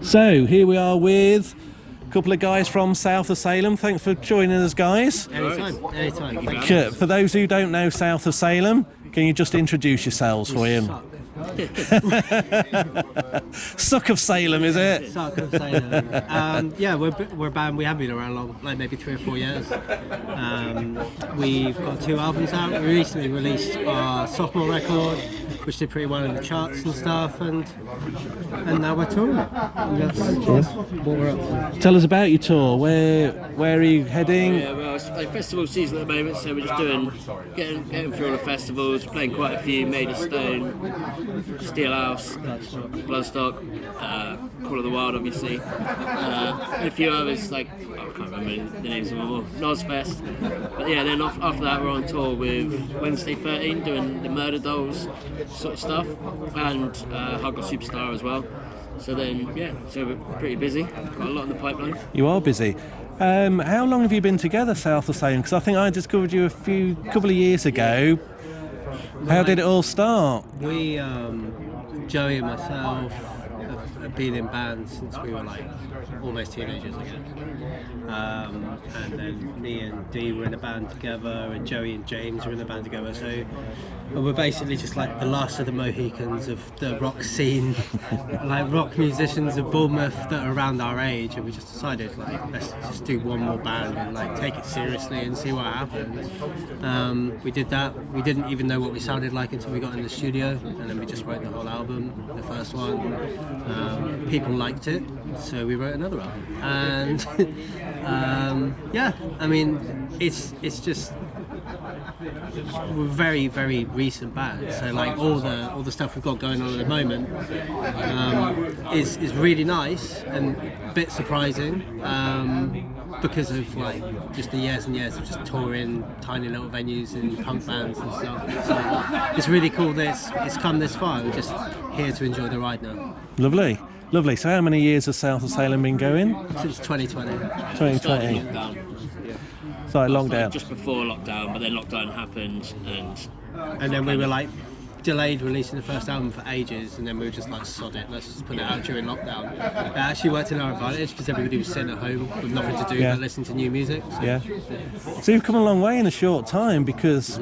So here we are with a couple of guys from south of Salem. Thanks for joining us, guys. Anytime. For those who don't know south of Salem, can you just introduce yourselves for him? Suck of Salem, is it? Suck of Salem. Yeah, we're a band. We have been around long, like maybe 3 or 4 years. We've got 2 albums out. We recently released our sophomore record, which did pretty well in the charts and stuff, and now we're touring. That's what we're up to. Tell us about your tour. Where are you heading? Yeah, well, it's like festival season at the moment, so we're just getting through all the festivals, playing quite a few, MAIDSTONE, STEELHOUSE, BLOODSTOCK, Call of the Wild, obviously, and a few others, like, I can't remember the names of them all, NOZFEST. But yeah, then after that we're on tour with Wednesday 13, doing the Murder Dolls sort of stuff, and Hug of Superstar as well. So then, yeah, so we're pretty busy, got a lot in the pipeline. You are busy. How long have you been together, south of Salem? Because I think I discovered you a couple of years ago. How did it all start? We, Joey and myself, have been in bands since we were like almost teenagers, I guess. And then me and Dee were in a band together, and Joey and James were in a band together. So we're basically just like the last of the Mohicans of the rock scene, like rock musicians of Bournemouth that are around our age, and we just decided, like, let's just do one more band and like take it seriously and see what happens. We did that. We didn't even know what we sounded like until we got in the studio, and then we just wrote the whole album, the first one. People liked it, so we wrote another album, and yeah, I mean, it's just we're very, very recent band, so like all the stuff we've got going on at the moment is really nice and a bit surprising, because of like just the years and years of just touring tiny little venues and punk bands and stuff. So it's really cool that it's come this far. We're just here to enjoy the ride now. Lovely. Lovely. So how many years has south of Salem been going? Since 2020. 2020. Lockdown. Sorry, lockdown. Just before lockdown, but then lockdown happened, and then we were like delayed releasing the first album for ages, and then we were just like, sod it, let's just put it out during lockdown. It actually worked in our advantage because everybody was sitting at home with nothing to do but listen to new music. So, yeah. So you've come a long way in a short time, because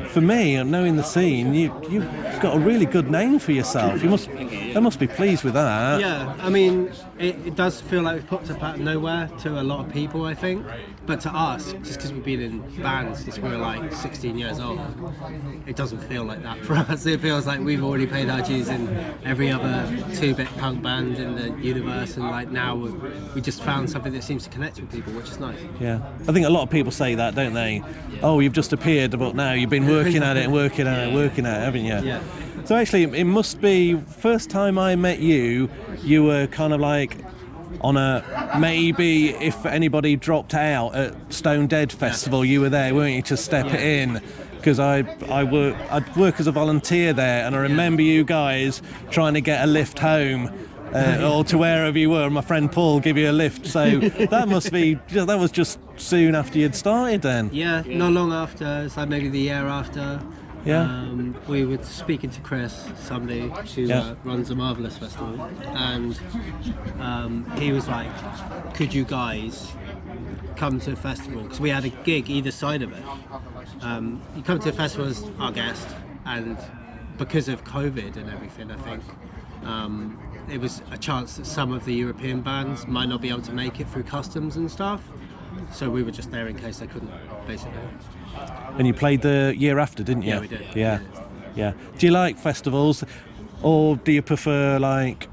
for me, knowing the scene, you've got a really good name for yourself. They must be pleased with that. Yeah, I mean, it does feel like we've popped up out of nowhere to a lot of people, I think. But to us, just because we've been in bands since we were like 16 years old, it doesn't feel like that for us. It feels like we've already paid our dues in every other 2-bit punk band in the universe, and like now we just found something that seems to connect with people, which is nice. Yeah, I think a lot of people say that, don't they? Oh, you've just appeared, but now you've been working at it and working at it, haven't you? Yeah. So actually, it must be first time I met you. You were kind of like on a maybe if anybody dropped out at Stone Dead Festival, you were there, weren't you, to step it in? Because I'd work as a volunteer there, and I remember you guys trying to get a lift home. Or to wherever you were, my friend Paul give you a lift. So that was just soon after you'd started then. Yeah, not long after. It's like maybe the year after. Yeah. We were speaking to Chris, somebody who runs the Marvelous Festival, and he was like, could you guys come to a festival? Because we had a gig either side of it. You come to a festival as our guest, and because of COVID and everything, I think it was a chance that some of the European bands might not be able to make it through customs and stuff. So we were just there in case they couldn't, basically. And you played the year after, didn't you? Yeah, we did. Yeah. Do you like festivals, or do you prefer like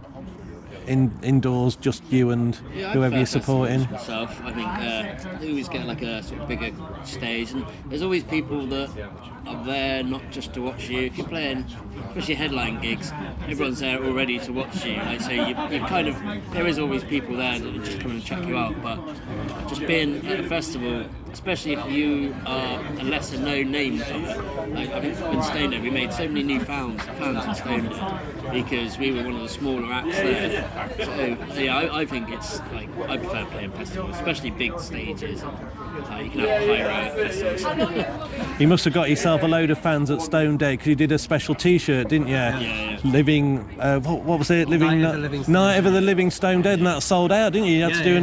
indoors, just you and whoever you're supporting? Myself, I think they always get like a sort of bigger stage, and there's always people that are there not just to watch you. If you're playing, especially headline gigs, everyone's there already to watch you. Like, so you kind of, there is always people there that just come and check you out. But just being at a festival, especially if you are a lesser known name from it. Like, I think in Stone Dead we made so many new fans in Stone Dead because we were one of the smaller acts there. So yeah, I think it's like, I prefer playing festivals, especially big stages. You can have pyro festivals. You must have got yourself a load of fans at Stone Dead because you did a special T-shirt, didn't you? Yeah. Living, what was it? Night of the Living Stone Dead, and that sold out, didn't you? You had to do a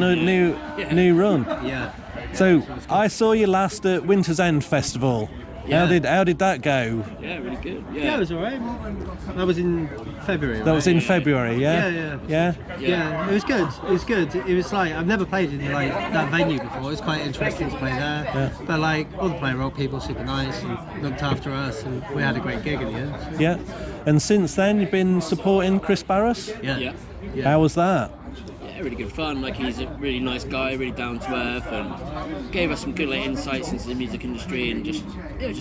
new run. Yeah. So I saw you last at Winter's End Festival. Yeah. How did that go? Yeah, really good. Yeah, it was alright. That was in February. That was in February, yeah? Yeah, it was good. It was good. It was like, I've never played in like that venue before. It was quite interesting to play there. Yeah. But like all the player role people, super nice and looked after us, and we had a great gig in the end. Yeah. And since then you've been supporting Chris Barras? Yeah. How was that? Yeah, really good fun. Like, he's a really nice guy, really down to earth, and gave us some good like insights into the music industry, and just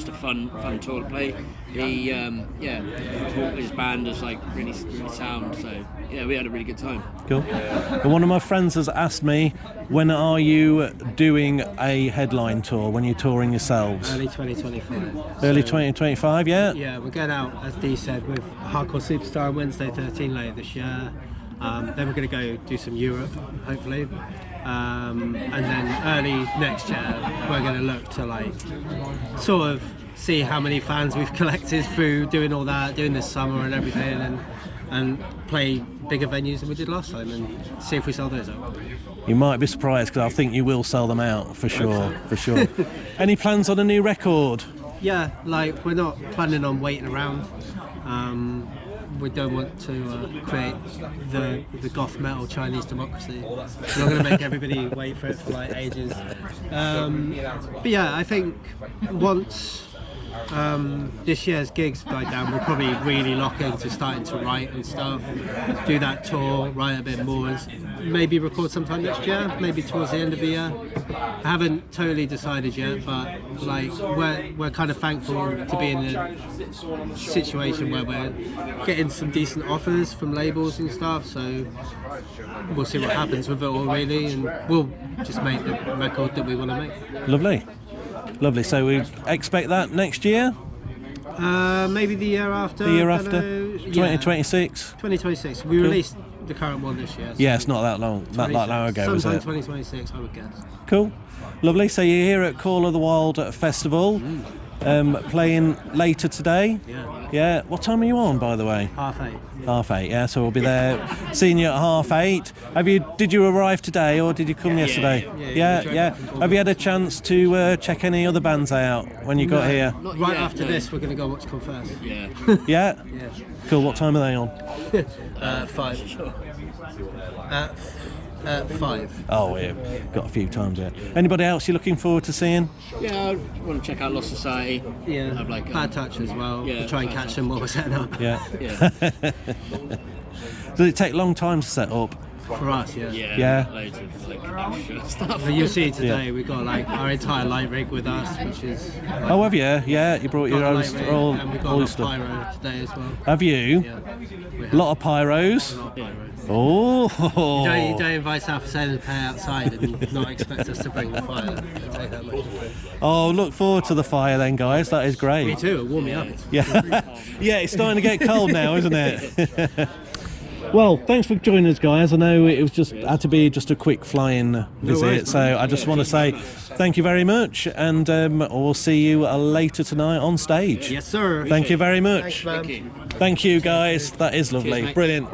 a fun tour to play. He his band is like really sound, so yeah, we had a really good time. Cool. And one of my friends has asked me, when are you doing a headline tour, when you're touring yourselves? Early 2025. Early 2025, yeah? Yeah, we're going out, as Dee said, with Hardcore Superstar on Wednesday 13 later this year. Then we're going to go do some Europe, hopefully. And then early next year, we're going to look to like sort of see how many fans we've collected through doing all that, doing this summer and everything, and play bigger venues than we did last time, and see if we sell those out. You might be surprised, because I think you will sell them out for sure. Any plans on a new record? Yeah, like we're not planning on waiting around. We don't want to create the goth metal Chinese democracy. We're not going to make everybody wait for it for like ages. But yeah, I think once this year's gigs die down, we'll probably really lock into starting to write and stuff, do that tour, write a bit more, and maybe record sometime next year, maybe towards the end of the year. I haven't totally decided yet, but like we're kind of thankful to be in a situation where we're getting some decent offers from labels and stuff, so we'll see what happens with it all really, and we'll just make the record that we want to make. Lovely, so we expect that next year? Maybe the year after. 2026? 2026. We released the current one this year. So yeah, it's not that long ago, is it? Sometime 2026, I would guess. Cool, lovely. So you're here at Call of the Wild Festival, playing later today. Yeah. What time are you on, by the way? 8:30. 8:30. Yeah. So we'll be there, seeing you at 8:30. Did you arrive today, or did you come yesterday? Yeah. Have you had a chance to check any other bands out when you got here? Right after this, we're going to go watch Confess. Yeah. Yeah. Cool. What time are they on? 5. 5. Oh, yeah. Got a few times there. Anybody else you're looking forward to seeing? Yeah, I want to check out Lost Society. Yeah. Have like Bad Touch as well. Yeah, We'll try and catch them while we're setting up. Yeah. Yeah. Does it take a long time to set up? For us, Yeah. Loads of like extra stuff. But you'll see today, we've got like our entire light rig with us, which is. Like, Oh, have you? Yeah, you brought your own and we've got a all lot of stuff. pyro today as well. Have you? Yeah. A lot of pyros. Oh. You don't invite South Salem to play outside and not expect us to bring the fire. I'll tell you that much. Oh, look forward to the fire then, guys. That is great. Me too, it'll warm me up. Yeah. Yeah, it's starting to get cold now, isn't it? Well, thanks for joining us, guys. I know it was had to be just a quick flying visit, worries, so I just want to say thank you very much, and we'll see you later tonight on stage. Yes, sir. Thank you very much. Thanks, man. Thank you, guys. That is lovely. Cheers, mate. Brilliant.